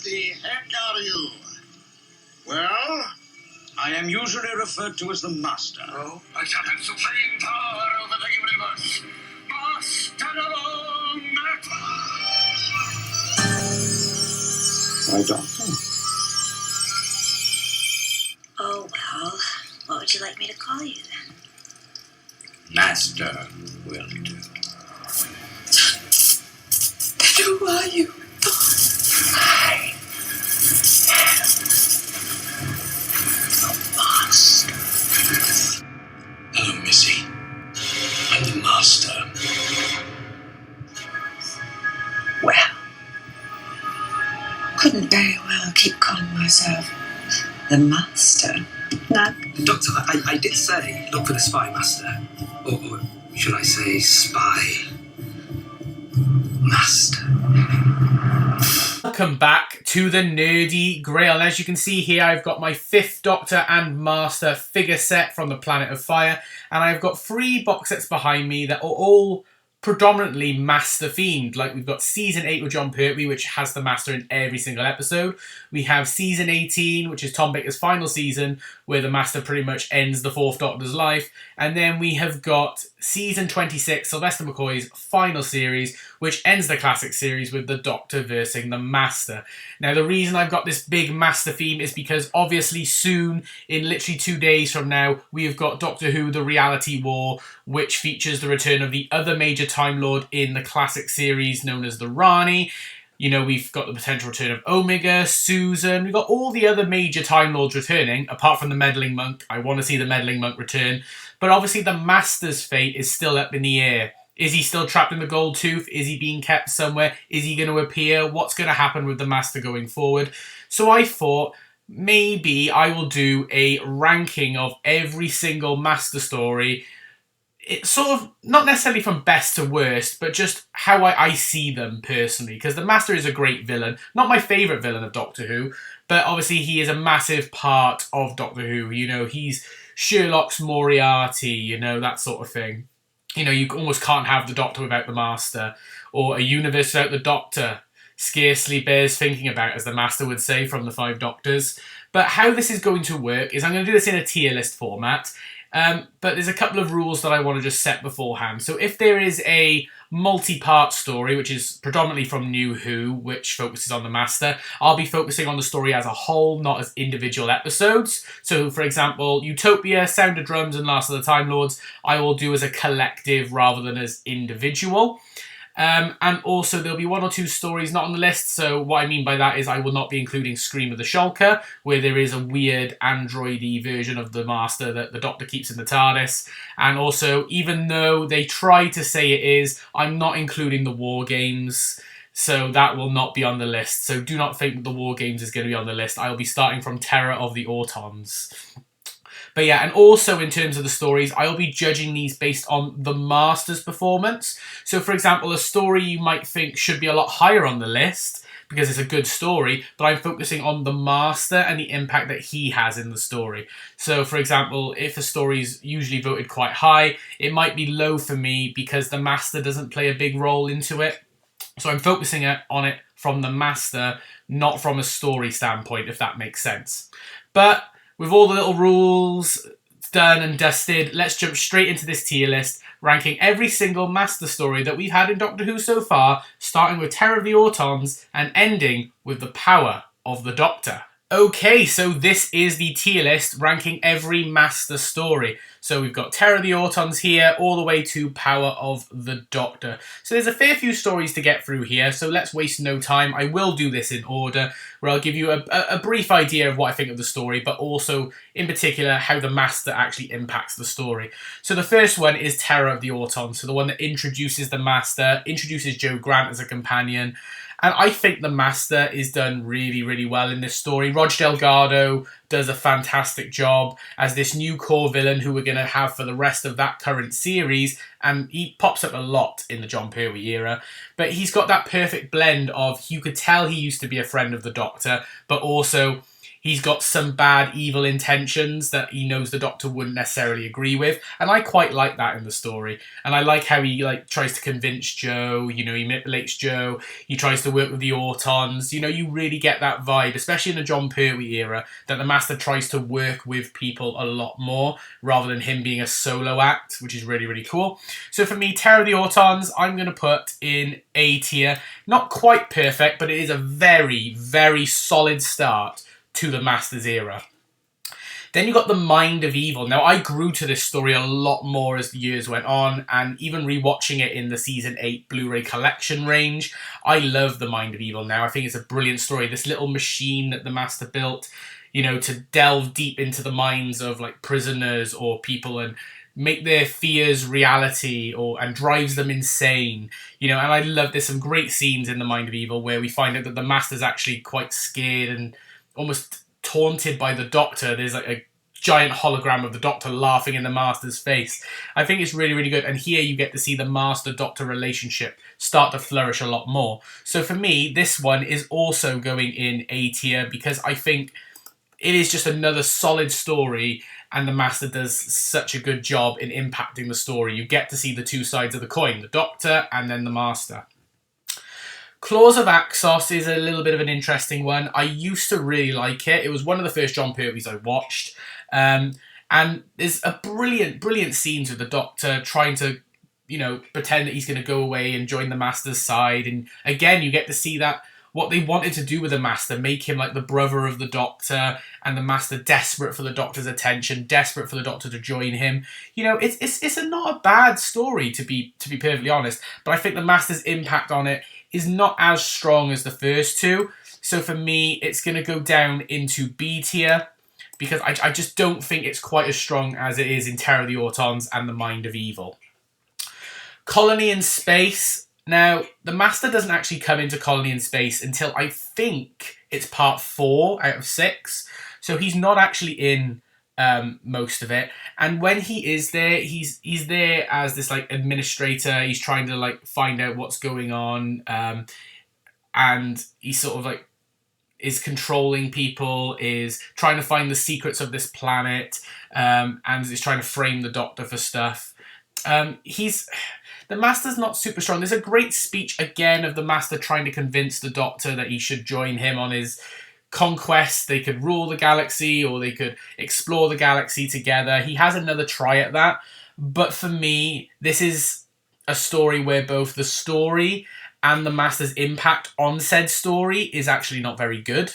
the heck out of you? Well, I am usually referred to as the Master. Oh, I shall have supreme power over the universe. Master of all matter. My Doctor. Oh, well, what would you like me to call you then? Master will do. Then who are you? I am the Master. Hello, Missy. I'm the Master. Well, couldn't very well keep calling myself the Master. No. Doctor, I did say look for the Spy Master. Or should I say Spy Master. Welcome back to the Nerdy Grail. And as you can see here, I've got my 5th Doctor and Master figure set from the Planet of Fire. And I've got 3 box sets behind me that are all predominantly Master themed. Like we've got Season 8 with John Pertwee, which has the Master in every single episode. We have Season 18, which is Tom Baker's final season, where the Master pretty much ends the 4th Doctor's life. And then we have got Season 26, Sylvester McCoy's final series, which ends the classic series with the Doctor versing the Master. Now, the reason I've got this big Master theme is because obviously soon, in literally 2 days from now, we have got Doctor Who, The Reality War, which features the return of the other major Time Lord in the classic series known as the Rani. You know, we've got the potential return of Omega, Susan. We've got all the other major Time Lords returning, apart from the Meddling Monk. I want to see the Meddling Monk return. But obviously the Master's fate is still up in the air. Is he still trapped in the Gold Tooth? Is he being kept somewhere? Is he going to appear? What's going to happen with the Master going forward? So I thought maybe I will do a ranking of every single Master story. It's sort of not necessarily from best to worst, but just how I see them personally. Because the Master is a great villain. Not my favourite villain of Doctor Who, but obviously he is a massive part of Doctor Who. You know, he's Sherlock's Moriarty, you know, that sort of thing. You know, you almost can't have the Doctor without the Master. Or a universe without the Doctor scarcely bears thinking about, as the Master would say from the 5 Doctors. But how this is going to work is I'm going to do this in a tier list format. But there's a couple of rules that I want to just set beforehand. So if there is a multi-part story, which is predominantly from New Who, which focuses on the Master, I'll be focusing on the story as a whole, not as individual episodes. So, for example, Utopia, Sound of Drums, and Last of the Time Lords, I will do as a collective rather than as individual. And also there'll be 1 or 2 stories not on the list. So what I mean by that is I will not be including Scream of the Shulker, where there is a weird android-y version of the Master that the Doctor keeps in the TARDIS. And also, even though they try to say it is, I'm not including the War Games. So that will not be on the list. So do not think that the War Games is going to be on the list. I will be starting from Terror of the Autons. But yeah, and also in terms of the stories, I'll be judging these based on the Master's performance. So for example, a story you might think should be a lot higher on the list because it's a good story, but I'm focusing on the Master and the impact that he has in the story. So for example, if a story's usually voted quite high, it might be low for me because the Master doesn't play a big role into it. So I'm focusing on it from the Master, not from a story standpoint, if that makes sense. But with all the little rules done and dusted, let's jump straight into this tier list, ranking every single Master story that we've had in Doctor Who so far, starting with Terror of the Autons and ending with the Power of the Doctor. Okay, so this is the tier list ranking every Master story. So we've got Terror of the Autons here, all the way to Power of the Doctor. So there's a fair few stories to get through here, so let's waste no time. I will do this in order, where I'll give you a brief idea of what I think of the story, but also, in particular, how the Master actually impacts the story. So the first one is Terror of the Autons, so the one that introduces the Master, introduces Jo Grant as a companion. And I think the Master is done really, really well in this story. Rog Delgado does a fantastic job as this new core villain who we're going to have for the rest of that current series. And he pops up a lot in the John Pertwee era. But he's got that perfect blend of, you could tell he used to be a friend of the Doctor, but also he's got some bad, evil intentions that he knows the Doctor wouldn't necessarily agree with, and I quite like that in the story. And I like how he tries to convince Jo. He manipulates Jo. He tries to work with the Autons. You really get that vibe, especially in the John Pertwee era, that the Master tries to work with people a lot more rather than him being a solo act, which is really, really cool. So for me, Terror of the Autons, I'm going to put in A tier. Not quite perfect, but it is a very, very solid start to the Master's era. Then you got The Mind of Evil. Now, I grew to this story a lot more as the years went on, and even rewatching it in the Season 8 Blu-ray collection range, I love The Mind of Evil now. I think it's a brilliant story. This little machine that the Master built, to delve deep into the minds of prisoners or people and make their fears reality and drives them insane. And I love, there's some great scenes in The Mind of Evil where we find out that the Master's actually quite scared and almost taunted by the Doctor. There's a giant hologram of the Doctor laughing in the Master's face. I think it's really, really good. And here you get to see the Master-Doctor relationship start to flourish a lot more. So for me, this one is also going in A tier because I think it is just another solid story, and the Master does such a good job in impacting the story. You get to see the two sides of the coin, the Doctor and then the Master. Claws of Axos is a little bit of an interesting one. I used to really like it. It was one of the first John Pertwees I watched. And there's a brilliant scenes with the Doctor trying to, pretend that he's going to go away and join the Master's side. And again, you get to see that what they wanted to do with the Master, make him like the brother of the Doctor, and the Master desperate for the Doctor's attention, desperate for the Doctor to join him. It's not a bad story, to be perfectly honest. But I think the Master's impact on it is not as strong as the first two. So for me, it's going to go down into B tier because I just don't think it's quite as strong as it is in Terror of the Autons and The Mind of Evil. Colony in Space. Now, the Master doesn't actually come into Colony in Space until I think it's part 4 out of 6. So he's not actually in most of it. And when he is there, he's there as this administrator. He's trying to find out what's going on. And he's sort of is controlling people, is trying to find the secrets of this planet, and is trying to frame the Doctor for stuff. The Master's not super strong. There's a great speech again of the Master trying to convince the Doctor that he should join him on his conquest. They could rule the galaxy or they could explore the galaxy together. He has another try at that. But for me, this is a story where both the story and the Master's impact on said story is actually not very good.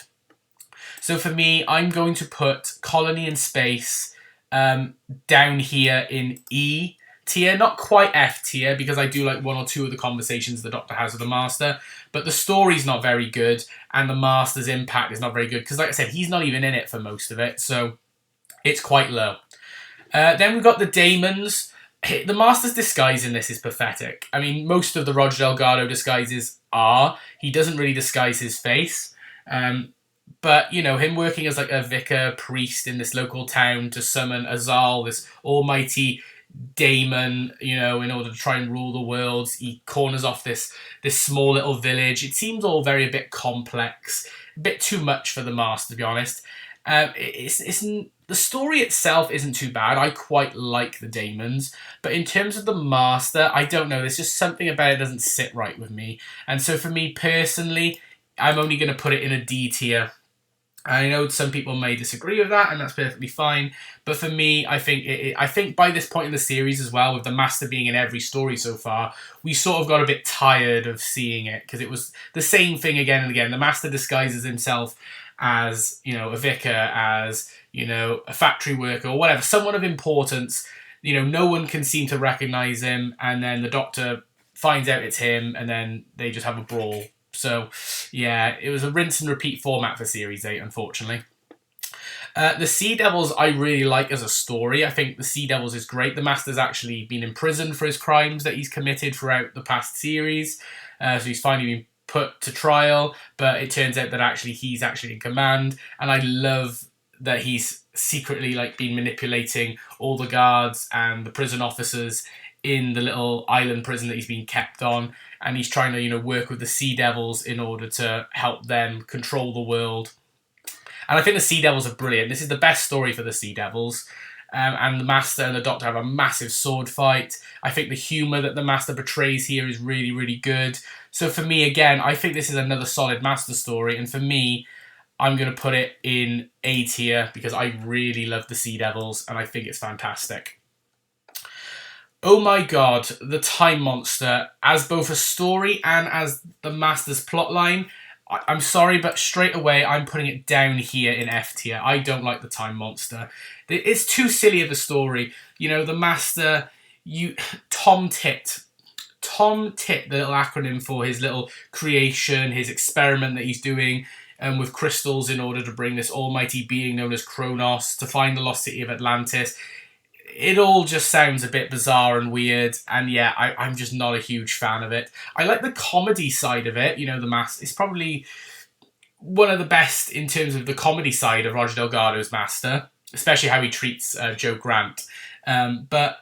So for me, I'm going to put Colony in Space down here in E tier, not quite F tier, because I do like one or two of the conversations the Doctor has with the Master, but the story's not very good, and the Master's impact is not very good, because like I said, he's not even in it for most of it, so it's quite low. Then we've got the Daemons. The Master's disguise in this is pathetic. I mean, most of the Roger Delgado disguises are. He doesn't really disguise his face. But, him working as a vicar priest in this local town to summon Azal, this almighty daemon, in order to try and rule the world. He corners off this small little village. It seems all a bit complex, a bit too much for the Master, to be honest. The story itself isn't too bad. I quite like the Daemons, but in terms of the Master, I don't know. There's just something about it that doesn't sit right with me. And so for me personally, I'm only going to put it in a D tier. I know some people may disagree with that, and that's perfectly fine. But for me, I think by this point in the series as well, with the Master being in every story so far, we sort of got a bit tired of seeing it, because it was the same thing again and again. The Master disguises himself as, a vicar, as, a factory worker, or whatever, someone of importance. No one can seem to recognise him, and then the Doctor finds out it's him, and then they just have a brawl. So, yeah, it was a rinse and repeat format for Series 8, unfortunately. The Sea Devils I really like as a story. I think the Sea Devils is great. The Master's actually been imprisoned for his crimes that he's committed throughout the past series. So he's finally been put to trial, but it turns out that actually he's actually in command. And I love that he's secretly been manipulating all the guards and the prison officers in the little island prison that he's been kept on, and he's trying to work with the Sea Devils in order to help them control the world. And I think the Sea Devils are brilliant. This is the best story for the Sea Devils. And the Master and the Doctor have a massive sword fight. I think the humour that the Master portrays here is really, really good. So for me, again, I think this is another solid Master story. And for me, I'm going to put it in A tier because I really love the Sea Devils and I think it's fantastic. Oh my god, the Time Monster, as both a story and as the Master's plotline, I'm sorry, but straight away I'm putting it down here in F tier. I don't like the Time Monster. It's too silly of a story. You know, the Master, Tom Tit, the little acronym for his little creation, his experiment that he's doing with crystals in order to bring this almighty being known as Kronos to find the lost city of Atlantis. It all just sounds a bit bizarre and weird, and yeah, I'm just not a huge fan of it. I like the comedy side of it. You know, the Master is probably one of the best in terms of the comedy side of Roger Delgado's Master, especially how he treats Joe Grant. But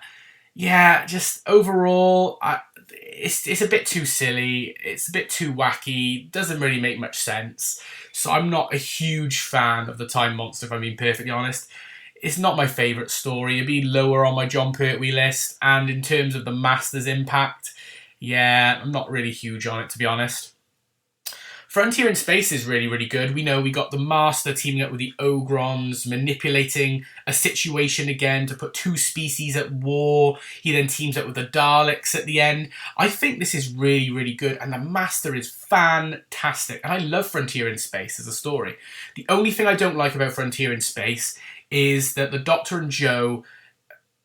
yeah, just overall, it's a bit too silly. It's a bit too wacky. Doesn't really make much sense. So I'm not a huge fan of the Time Monster, if I'm being perfectly honest. It's not my favourite story. It'd be lower on my John Pertwee list. And in terms of the Master's impact, yeah, I'm not really huge on it, to be honest. Frontier in Space is really, really good. We know we got the Master teaming up with the Ogrons, manipulating a situation again to put two species at war. He then teams up with the Daleks at the end. I think this is really, really good, and the Master is fantastic. And I love Frontier in Space as a story. The only thing I don't like about Frontier in Space is that the Doctor and Joe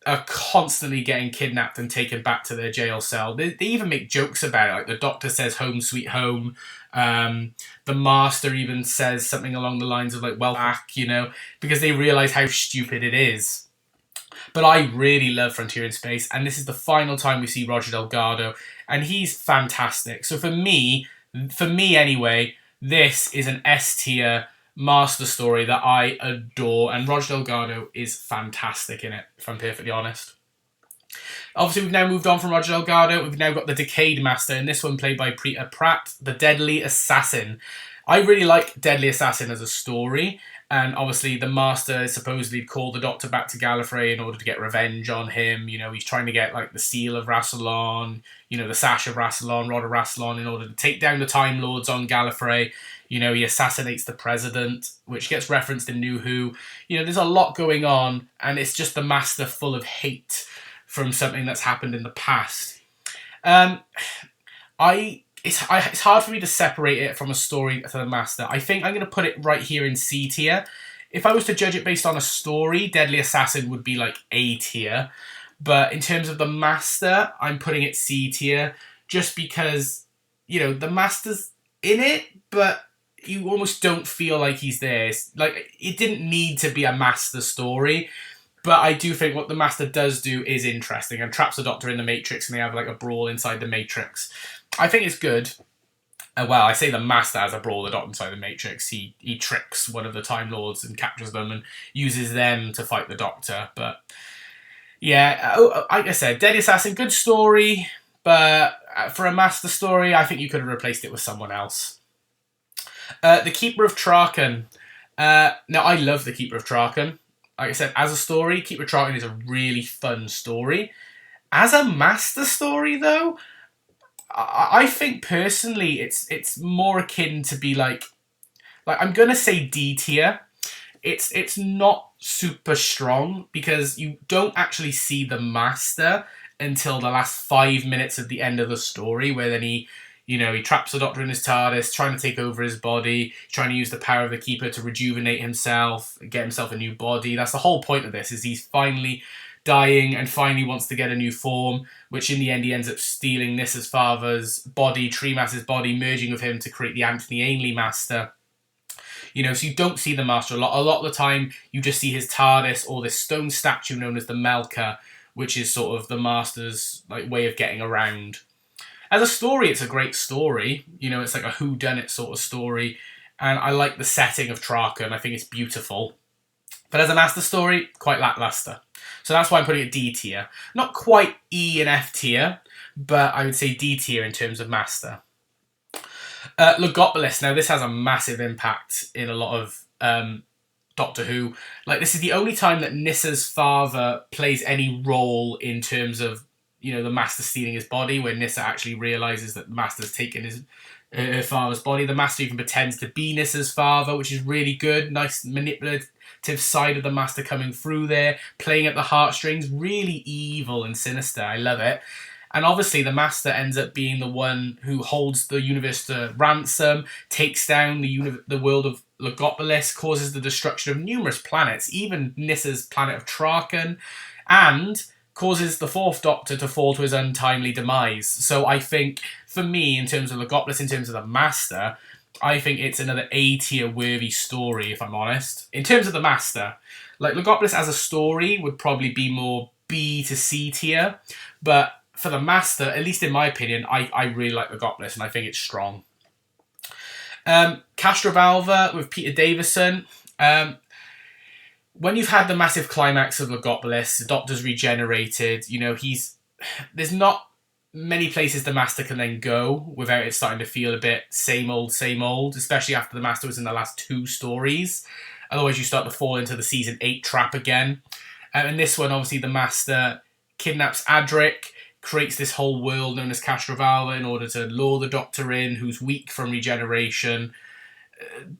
are constantly getting kidnapped and taken back to their jail cell. They even make jokes about it, like the Doctor says home sweet home. The Master even says something along the lines of like, well, back, you know, because they realise how stupid it is. But I really love Frontier in Space, and this is the final time we see Roger Delgado, and he's fantastic. So for me anyway, this is an S tier Master story that I adore, and Roger Delgado is fantastic in it, if I'm perfectly honest. Obviously, we've now moved on from Roger Delgado. We've now got the Decayed Master, and this one played by Preeta Pratt, the Deadly Assassin. I really like Deadly Assassin as a story, and obviously the Master is supposedly called the Doctor back to Gallifrey in order to get revenge on him. You know, he's trying to get like the seal of Rassilon, you know, the sash of Rassilon, Rod of Rassilon, in order to take down the Time Lords on Gallifrey. You know, he assassinates the president, which gets referenced in New Who. You know, there's a lot going on, and it's just the Master full of hate from something that's happened in the past. It's hard for me to separate it from a story to the Master. I think I'm going to put it right here in C tier. If I was to judge it based on a story, Deadly Assassin would be like A tier. But in terms of the Master, I'm putting it C tier just because, you know, the Master's in it, but you almost don't feel like he's there. Like, it didn't need to be a Master story, but I do think what the Master does do is interesting and traps the Doctor in the Matrix, and they have like a brawl inside the Matrix. I think it's good. Well, I say the Master has a brawl with the Doctor inside the Matrix. He tricks one of the Time Lords and captures them and uses them to fight the Doctor. But yeah, like I said, Deadly Assassin, good story, but for a Master story, I think you could have replaced it with someone else. The Keeper of Traken. Now, I love The Keeper of Traken. Like I said, as a story, Keeper of Traken is a really fun story. As a Master story, though, I think personally it's more akin to be like I'm gonna say D tier. It's not super strong because you don't actually see the Master until the last 5 minutes of the end of the story, where then he traps the Doctor in his TARDIS, trying to take over his body, trying to use the power of the Keeper to rejuvenate himself, get himself a new body. That's the whole point of this, is he's finally dying and finally wants to get a new form, which in the end he ends up stealing Nissa's father's body, Treemass's body, merging with him to create the Anthony Ainley Master. You know, so you don't see the Master a lot. A lot of the time, you just see his TARDIS or this stone statue known as the Melka, which is sort of the Master's like way of getting around. As a story, it's a great story. You know, it's like a whodunit sort of story, and I like the setting of Traken. I think it's beautiful. But as a Master story, quite lackluster. So that's why I'm putting it D tier. Not quite E and F tier, but I would say D tier in terms of Master. Logopolis. Now, this has a massive impact in a lot of Doctor Who. Like, this is the only time that Nissa's father plays any role in terms of, the Master stealing his body, where Nissa actually realises that the Master's taken her father's body. The Master even pretends to be Nissa's father, which is really good. Nice manipulative side of the Master coming through there, playing at the heartstrings. Really evil and sinister. I love it. And obviously the Master ends up being the one who holds the universe to ransom, takes down the world of Logopolis, causes the destruction of numerous planets, even Nissa's planet of Traken, and causes the Fourth Doctor to fall to his untimely demise. So I think, for me, in terms of Logopolis, in terms of the Master, I think it's another A-tier worthy story, if I'm honest. In terms of the Master, like, Logopolis as a story would probably be more B to C tier, but for the Master, at least in my opinion, I really like Logopolis, and I think it's strong. Castrovalva with Peter Davison. When you've had the massive climax of Logopolis, the Doctor's regenerated, there's not many places the Master can then go without it starting to feel a bit same old, especially after the Master was in the last 2 stories. Otherwise, you start to fall into the season 8 trap again. And this one, obviously, the Master kidnaps Adric, creates this whole world known as Castrovalva in order to lure the Doctor in, who's weak from regeneration.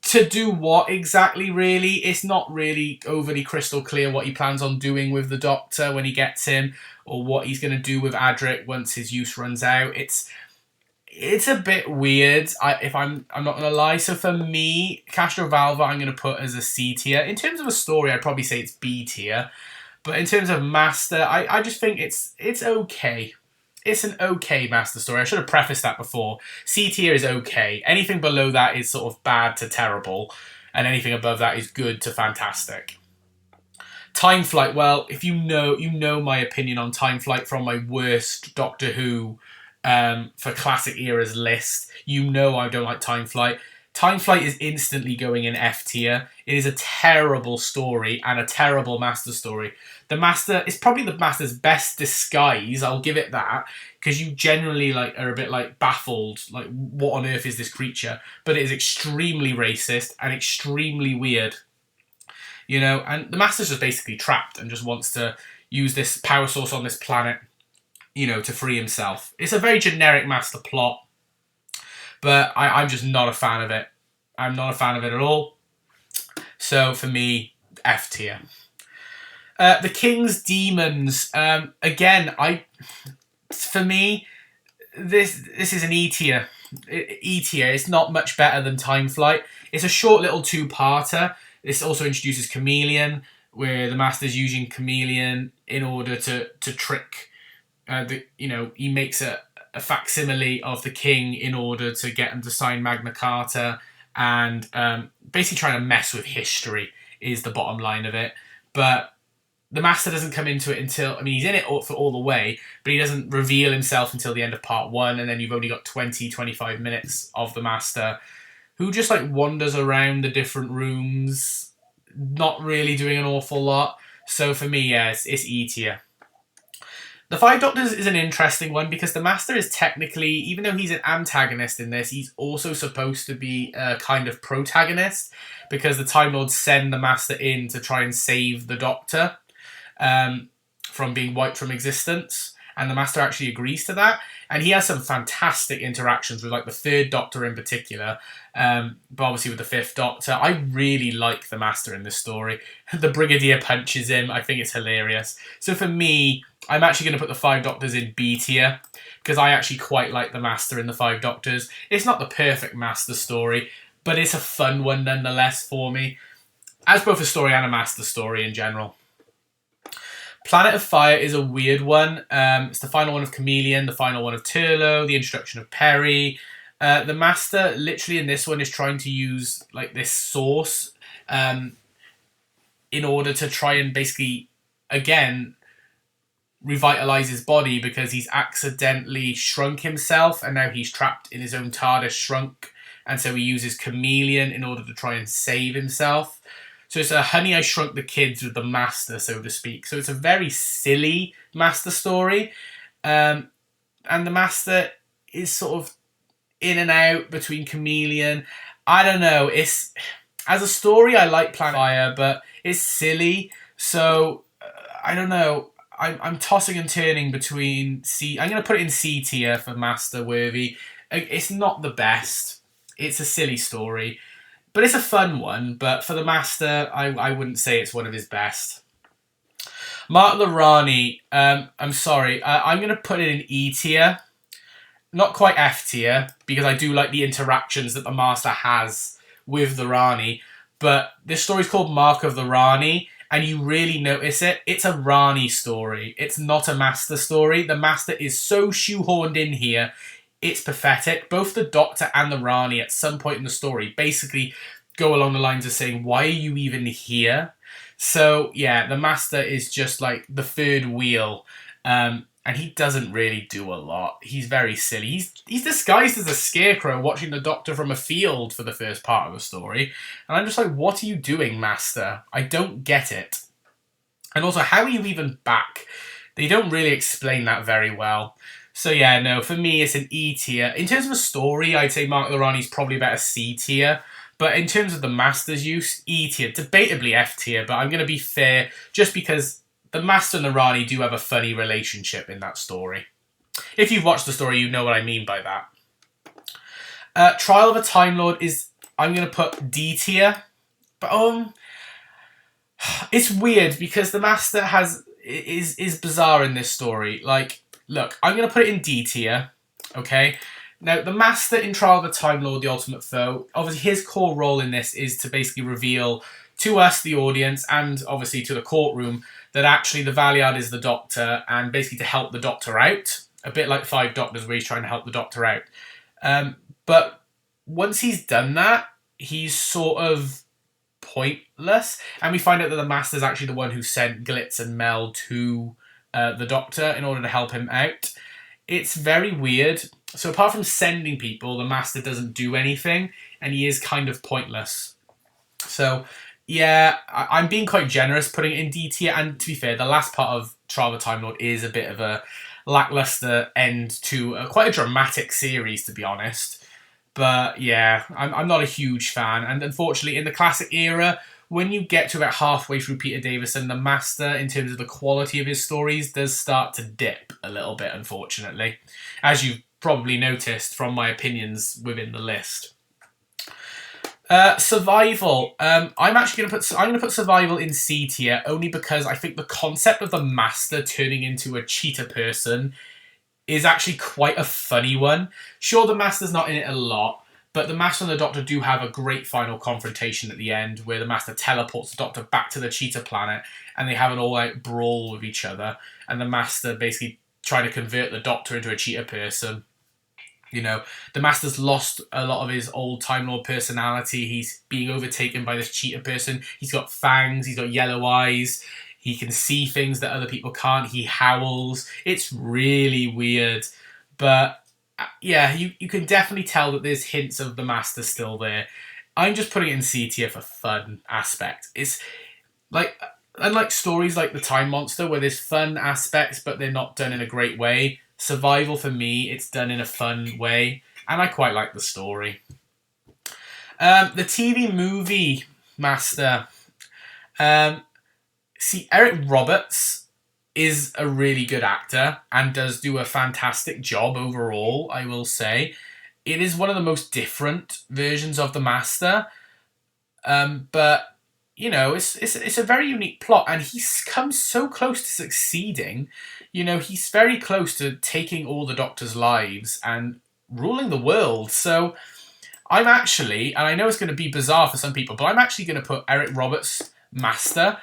To do what exactly, really? It's not really overly crystal clear what he plans on doing with the Doctor when he gets him, or what he's going to do with Adric once his use runs out. It's a bit weird, if I'm not going to lie. So for me, Castrovalva I'm going to put as a C tier. In terms of a story, I'd probably say it's B tier. But in terms of Master, I just think it's okay. It's an okay Master story. I should have prefaced that before. C tier is okay. Anything below that is sort of bad to terrible. And anything above that is good to fantastic. Time Flight, well, if you know my opinion on Time Flight from my worst Doctor Who for classic eras list. I don't like Time Flight. Time Flight is instantly going in F tier. It is a terrible story and a terrible Master story. The Master is probably the Master's best disguise, I'll give it that, because you generally are a bit baffled, what on earth is this creature? But it is extremely racist and extremely weird. And the Master's just basically trapped and just wants to use this power source on this planet, to free himself. It's a very generic Master plot. But I'm just not a fan of it. I'm not a fan of it at all. So for me, F tier. The King's Demons. Again, for me, this is an E tier. E tier. It's not much better than Time Flight. It's a short little 2-parter. This also introduces Chameleon, where the Master's using Chameleon in order to trick. He makes a facsimile of the king in order to get him to sign Magna Carta, and basically trying to mess with history is the bottom line of it. But the Master doesn't come into it until, he's in it for all the way, but he doesn't reveal himself until the end of part 1, and then you've only got 20-25 minutes of the Master, who just wanders around the different rooms, not really doing an awful lot. So for me, yeah, it's E tier. The Five Doctors is an interesting one because the Master is technically, even though he's an antagonist in this, he's also supposed to be a kind of protagonist, because the Time Lords send the Master in to try and save the Doctor from being wiped from existence, and the Master actually agrees to that, and he has some fantastic interactions with the Third Doctor in particular, but obviously with the Fifth Doctor. I really like the Master in this story. The Brigadier punches him. I think it's hilarious. So for me, I'm actually going to put the Five Doctors in B tier, because I actually quite like the Master in the Five Doctors. It's not the perfect Master story, but it's a fun one nonetheless for me, as both a story and a Master story in general. Planet of Fire is a weird one. It's the final one of Chameleon, the final one of Turlo, the introduction of Perry. The Master, literally in this one, is trying to use this source in order to try and basically, again, revitalize his body, because he's accidentally shrunk himself and now he's trapped in his own TARDIS shrunk, and so he uses Chameleon in order to try and save himself. So it's a Honey, I Shrunk the Kids with the Master, so to speak. So it's a very silly Master story, and the Master is sort of in and out between Chameleon. I don't know, As a story, I like Planet Fire, but it's silly. So I don't know. I'm tossing and turning between C. I'm going to put it in C tier for Master Worthy. It's not the best. It's a silly story, but it's a fun one. But for the Master, I wouldn't say it's one of his best. Mark the Rani. I'm sorry. I'm going to put it in E tier. Not quite F tier, because I do like the interactions that the Master has with the Rani. But this story's called Mark of the Rani, and you really notice it. It's a Rani story. It's not a Master story. The Master is so shoehorned in here. It's pathetic. Both the Doctor and the Rani at some point in the story basically go along the lines of saying, why are you even here? So, yeah, the Master is just like the third wheel. And he doesn't really do a lot. He's very silly. He's disguised as a scarecrow watching the Doctor from a field for the first part of the story. And I'm just like, what are you doing, Master? I don't get it. And also, how are you even back? They don't really explain that very well. So yeah, no, for me, it's an E tier. In terms of a story, I'd say Mark the Rani's probably about a C tier. But in terms of the Master's use, E tier. Debatably F tier, but I'm going to be fair just because the Master and the Rani do have a funny relationship in that story. If you've watched the story, you know what I mean by that. Trial of a Time Lord is... I'm going to put D tier. But, it's weird because the Master is bizarre in this story. Like, look, I'm going to put it in D tier. Okay? Now, the Master in Trial of a Time Lord, the Ultimate Foe, obviously his core role in this is to basically reveal to us, the audience, and obviously to the courtroom, that actually the Valiant is the Doctor, and basically to help the Doctor out. A bit like Five Doctors, where he's trying to help the Doctor out. But once he's done that, he's sort of pointless. And we find out that the Master's actually the one who sent Glitz and Mel to the Doctor in order to help him out. It's very weird. So apart from sending people, the Master doesn't do anything, and he is kind of pointless. So... yeah, I'm being quite generous putting it in D tier, and to be fair, the last part of Trial of the Time Lord is a bit of a lackluster end to quite a dramatic series, to be honest. But yeah, I'm not a huge fan, and unfortunately, in the classic era, when you get to about halfway through Peter Davison, the Master, in terms of the quality of his stories, does start to dip a little bit, unfortunately, as you've probably noticed from my opinions within the list. Survival. I'm actually going to put Survival in C tier only because I think the concept of the Master turning into a cheetah person is actually quite a funny one. Sure, the Master's not in it a lot, but the Master and the Doctor do have a great final confrontation at the end where the Master teleports the Doctor back to the cheetah planet and they have an all-out brawl with each other, and the Master basically trying to convert the Doctor into a cheetah person. You know, the Master's lost a lot of his old Time Lord personality. He's being overtaken by this cheetah person. He's got fangs. He's got yellow eyes. He can see things that other people can't. He howls. It's really weird. But, yeah, you can definitely tell that there's hints of the Master still there. I'm just putting it in C tier for fun aspect. It's, like, unlike stories like The Time Monster, where there's fun aspects, but they're not done in a great way, Survival, for me, it's done in a fun way, and I quite like the story. The TV movie Master. See, Eric Roberts is a really good actor and does do a fantastic job overall, I will say. It is one of the most different versions of the Master, but... you know, it's a very unique plot, and he's come so close to succeeding. You know, he's very close to taking all the Doctor's lives and ruling the world. So I'm actually, and I know it's going to be bizarre for some people, but I'm actually going to put Eric Roberts' Master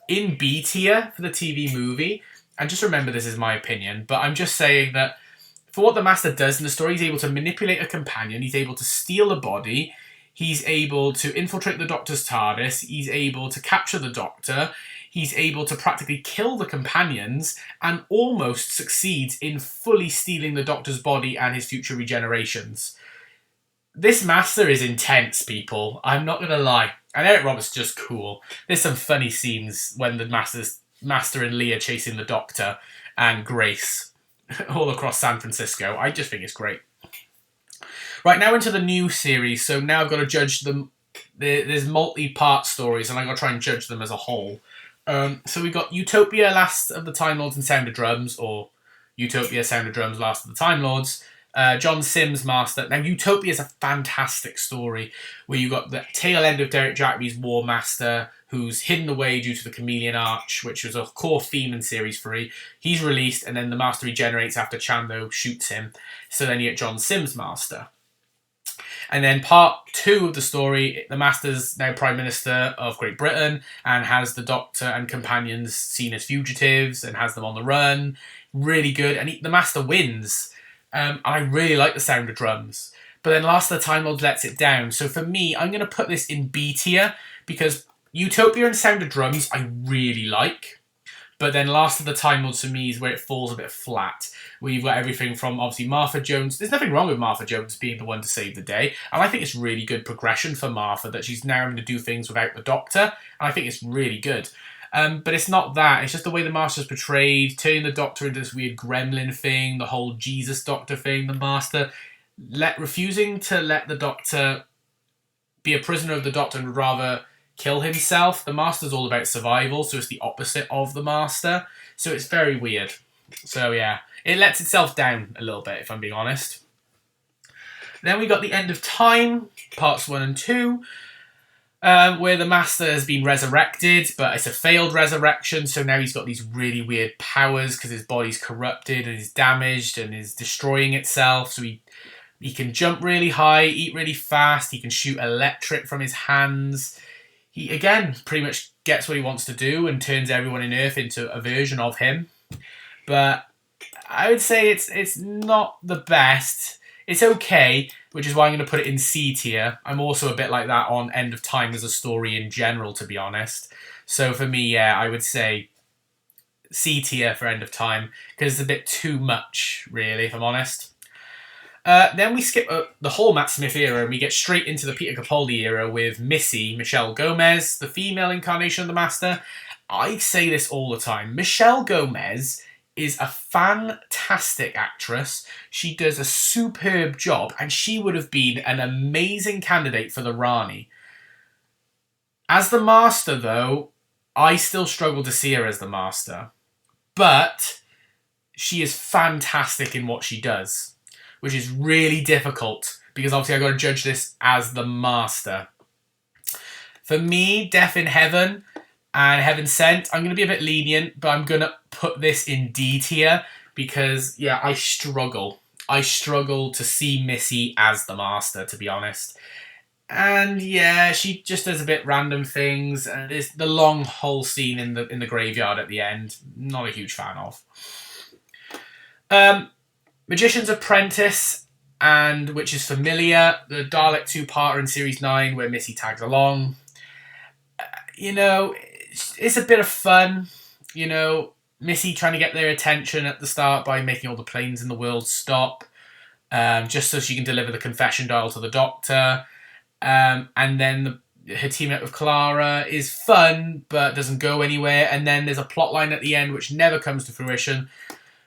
in B tier for the TV movie. And just remember, this is my opinion, but I'm just saying that for what the Master does in the story, he's able to manipulate a companion, he's able to steal a body, he's able to infiltrate the Doctor's TARDIS, he's able to capture the Doctor, he's able to practically kill the companions, and almost succeeds in fully stealing the Doctor's body and his future regenerations. This Master is intense, people. I'm not going to lie. And Eric Roberts is just cool. There's some funny scenes when the Master and Lee are chasing the Doctor and Grace all across San Francisco. I just think it's great. Right, now into the new series. So now I've got to judge them there's multi-part stories, and I'm going to try and judge them as a whole. So we've got Utopia, Last of the Time Lords and Sound of Drums, or Utopia, Sound of Drums, Last of the Time Lords. John Sims Master. Now, Utopia is a fantastic story where you got the tail end of Derek Jacobi's War Master, who's hidden away due to the Chameleon Arch, which was a core theme in Series 3. He's released, and then the Master regenerates after Chando shoots him. So then you get John Sims Master. And then part 2 of the story, the Master's now Prime Minister of Great Britain and has the Doctor and companions seen as fugitives and has them on the run. Really good. And the Master wins. I really like the Sound of Drums. But then Last of the Time Lords lets it down. So for me, I'm going to put this in B tier because Utopia and Sound of Drums I really like. But then Last of the Time Lords for me is where it falls a bit flat. Where you've got everything from, obviously, Martha Jones. There's nothing wrong with Martha Jones being the one to save the day. And I think it's really good progression for Martha that she's now having to do things without the Doctor. And I think it's really good. But it's not that. It's just the way the Master's portrayed, turning the Doctor into this weird gremlin thing, the whole Jesus Doctor thing, the Master refusing to let the Doctor be a prisoner of the Doctor and would rather kill himself. The Master's all about survival, so it's the opposite of the Master. So it's very weird. So yeah, it lets itself down a little bit, if I'm being honest. Then we got The End of Time, parts 1 and 2, where the Master has been resurrected, but it's a failed resurrection, so now he's got these really weird powers because his body's corrupted and is damaged and is destroying itself. So he can jump really high, eat really fast, he can shoot electric from his hands. He, again, pretty much gets what he wants to do and turns everyone in Earth into a version of him. But I would say it's not the best. It's okay, which is why I'm going to put it in C tier. I'm also a bit like that on End of Time as a story in general, to be honest. So for me, yeah, I would say C tier for End of Time, because it's a bit too much, really, if I'm honest. Then we skip the whole Matt Smith era and we get straight into the Peter Capaldi era with Missy, Michelle Gomez, the female incarnation of the Master. I say this all the time. Michelle Gomez is a fantastic actress. She does a superb job and she would have been an amazing candidate for the Rani. As the Master, though, I still struggle to see her as the Master. But she is fantastic in what she does, which is really difficult because obviously I've got to judge this as the Master. For me, Death in Heaven and Heaven Sent, I'm going to be a bit lenient, but I'm going to put this in D tier because, yeah, I struggle. I struggle to see Missy as the Master, to be honest. And yeah, she just does a bit random things. And there's the long whole scene in the graveyard at the end. Not a huge fan of. Magician's Apprentice, and which is familiar. The Dalek 2-parter in Series 9 where Missy tags along. You know, it's a bit of fun. You know, Missy trying to get their attention at the start by making all the planes in the world stop. Just so she can deliver the confession dial to the Doctor. And then her team up with Clara is fun, but doesn't go anywhere. And then there's a plot line at the end which never comes to fruition.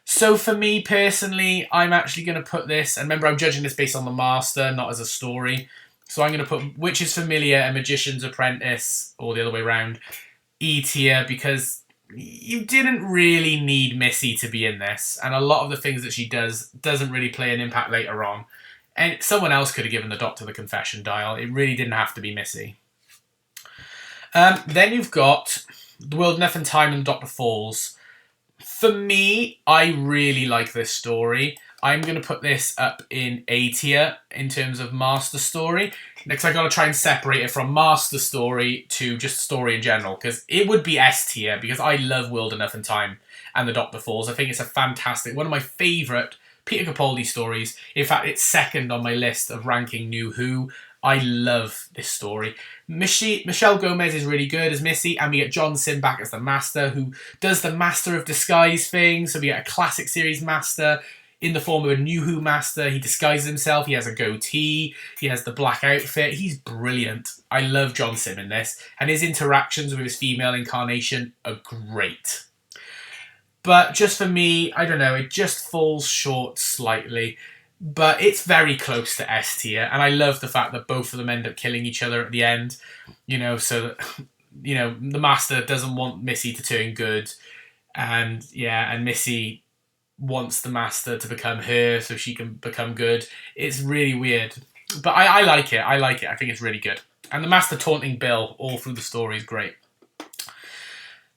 So for me personally, I'm actually going to put this, and remember I'm judging this based on the Master, not as a story. So I'm going to put Witch is Familiar and Magician's Apprentice, or the other way around, E tier, because you didn't really need Missy to be in this. And a lot of the things that she does doesn't really play an impact later on. And someone else could have given the Doctor the confession dial. It really didn't have to be Missy. Then you've got The World, Enough and Time and the Doctor Falls. For me, I really like this story. I'm going to put this up in A tier in terms of Master Story. Next, I've got to try and separate it from Master Story to just story in general, because it would be S tier, because I love World, Enough and Time and the Doctor Falls. I think it's a fantastic, one of my favourite Peter Capaldi stories. In fact, it's second on my list of ranking New Who. I love this story. Michelle Gomez is really good as Missy, and we get John Sim back as the Master, who does the Master of Disguise thing. So we get a classic series Master in the form of a New Who Master. He disguises himself. He has a goatee. He has the black outfit. He's brilliant. I love John Sim in this, and his interactions with his female incarnation are great. But just for me, I don't know, it just falls short slightly. but it's very close to S tier, and I love the fact that both of them end up killing each other at the end, you know, so that, you know, the Master doesn't want Missy to turn good, and yeah, and Missy wants the Master to become her so she can become good. It's really weird, but I like it. I like it. I think it's really good. And the Master taunting Bill all through the story is great.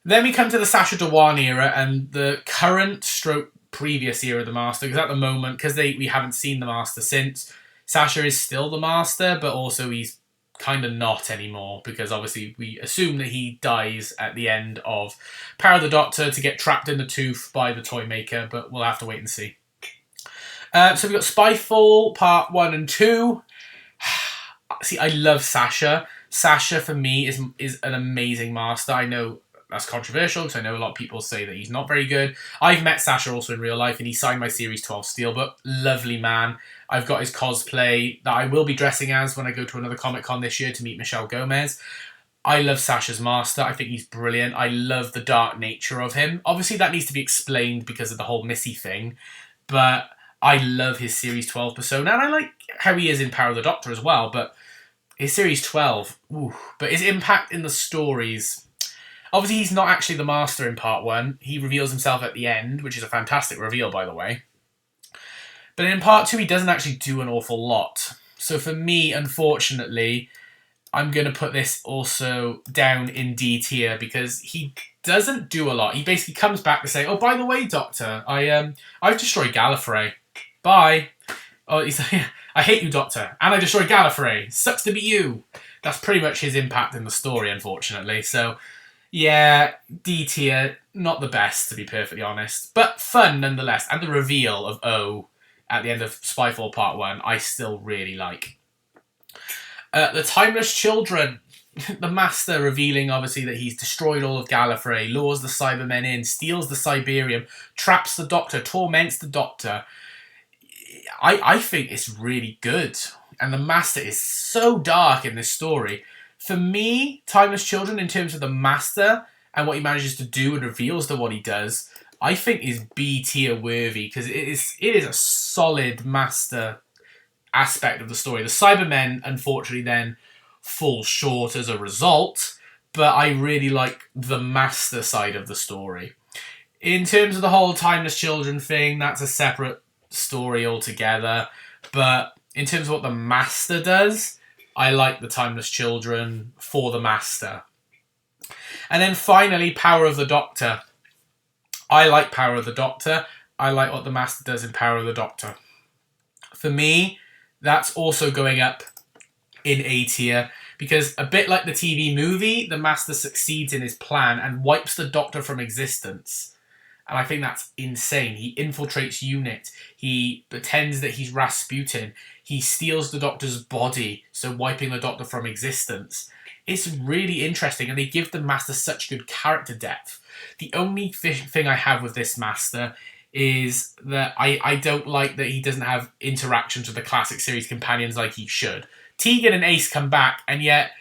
Then we come to the Sacha Dhawan era and the current stroke previous era of the Master, because at the moment, because we haven't seen the Master since, Sacha is still the Master, but also he's kind of not anymore, because obviously we assume that he dies at the end of Power of the Doctor to get trapped in the tooth by the toy maker, but we'll have to wait and see. So we've got Spyfall Part 1 and 2. See, I love Sacha. Sacha, for me, is an amazing Master. I know that's controversial, because I know a lot of people say that he's not very good. I've met Sacha also in real life, and he signed my Series 12 Steelbook. Lovely man. I've got his cosplay that I will be dressing as when I go to another Comic-Con this year to meet Michelle Gomez. I love Sacha's Master. I think he's brilliant. I love the dark nature of him. Obviously, that needs to be explained because of the whole Missy thing, but I love his Series 12 persona, and I like how he is in Power of the Doctor as well, but his Series 12, ooh, but his impact in the stories... Obviously, he's not actually the Master in Part 1. He reveals himself at the end, which is a fantastic reveal, by the way. But in Part 2, he doesn't actually do an awful lot. So for me, unfortunately, I'm going to put this also down in D tier, because he doesn't do a lot. He basically comes back to say, oh, by the way, Doctor, I've destroyed Gallifrey. Bye. Oh, he's like, I hate you, Doctor, and I destroyed Gallifrey. Sucks to be you. That's pretty much his impact in the story, unfortunately. So... yeah, D tier, not the best, to be perfectly honest. But fun, nonetheless. And the reveal of O at the end of Spyfall Part 1, I still really like. The Timeless Children. The Master revealing, obviously, that he's destroyed all of Gallifrey, lures the Cybermen in, steals the Cyberium, traps the Doctor, torments the Doctor. I think it's really good. And the Master is so dark in this story. For me, Timeless Children, in terms of the Master and what he manages to do and reveals to what he does, I think is B tier worthy, because it is a solid Master aspect of the story. The Cybermen, unfortunately, then fall short as a result, but I really like the Master side of the story. In terms of the whole Timeless Children thing, that's a separate story altogether, but in terms of what the Master does, I like the Timeless Children for the Master. And then finally, Power of the Doctor. I like Power of the Doctor. I like what the Master does in Power of the Doctor. For me, that's also going up in A tier, because a bit like the TV movie, the Master succeeds in his plan and wipes the Doctor from existence. And I think that's insane. He infiltrates UNIT. He pretends that he's Rasputin. He steals the Doctor's body, so wiping the Doctor from existence. It's really interesting, and they give the Master such good character depth. The only thing I have with this Master is that I don't like that he doesn't have interactions with the classic series companions like he should. Tegan and Ace come back, and yet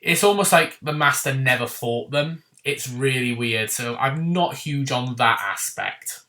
it's almost like the Master never fought them. It's really weird, so I'm not huge on that aspect.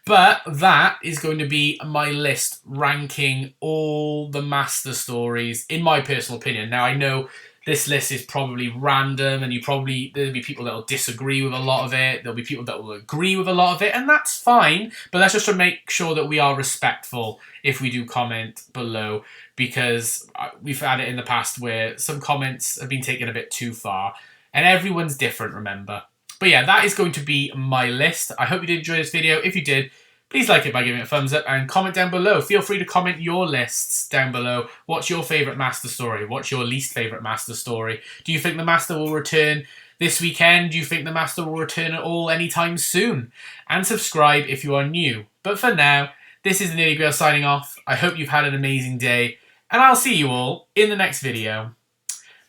But that is going to be my list ranking all the Master stories, in my personal opinion. Now, I know this list is probably random, and there'll be people that will disagree with a lot of it. There'll be people that will agree with a lot of it, and that's fine. But that's just to make sure that we are respectful if we do comment below, because we've had it in the past where some comments have been taken a bit too far. And everyone's different, remember. But yeah, that is going to be my list. I hope you did enjoy this video. If you did, please like it by giving it a thumbs up and comment down below. Feel free to comment your lists down below. What's your favourite Master story? What's your least favourite Master story? Do you think the Master will return this weekend? Do you think the Master will return at all anytime soon? And subscribe if you are new. But for now, this is the Nerdy Grail signing off. I hope you've had an amazing day. And I'll see you all in the next video.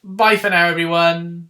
Bye for now, everyone.